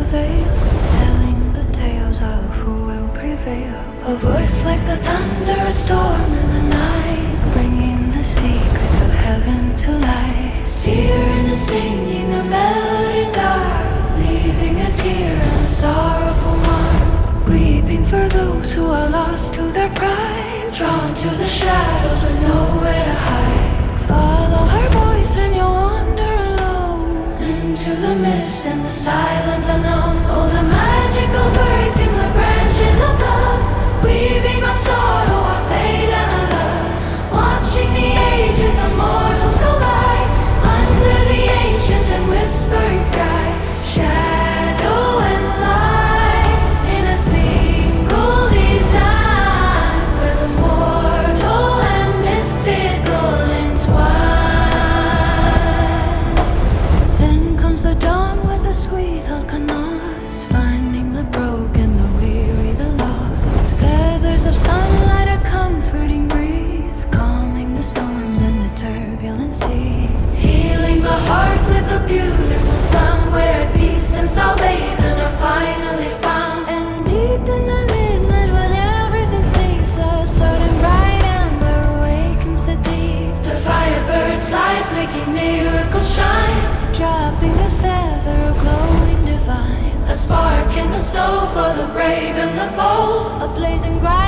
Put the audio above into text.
veil, telling the tales of who will prevail. A voice like the thunder, a storm in the night, bringing the secrets of heaven to light. Sirin is singing a melody dark, leaving a tear and a sorrowful mark, weeping for those who are lost to their pride, drawn to the shadows with nowhere to hide. Follow her voice and you'll wander alone into the mist and the silent unknown. Oh, the magical birds in the branches above, weaving my sorrow, our fate and our love, watching the ages of mortals go by, under the ancient and whispering sky. Shadow and light in a single design, where the mortal and mystical entwine. Then comes the dawn with the sweet Alkonost, finding the broken, the weary, the lost. Feathers of sunlight, a comforting breeze, calming the storms and the turbulent seas, healing the heart with a beautiful song, where peace and salvation are finally found. And deep in the midnight, when everything sleeps, a sudden bright amber awakens the deep. The firebird flies, making miracles shine, dropping the feather, glowing divine. A spark in the snow for the brave and the bold, a blazing bright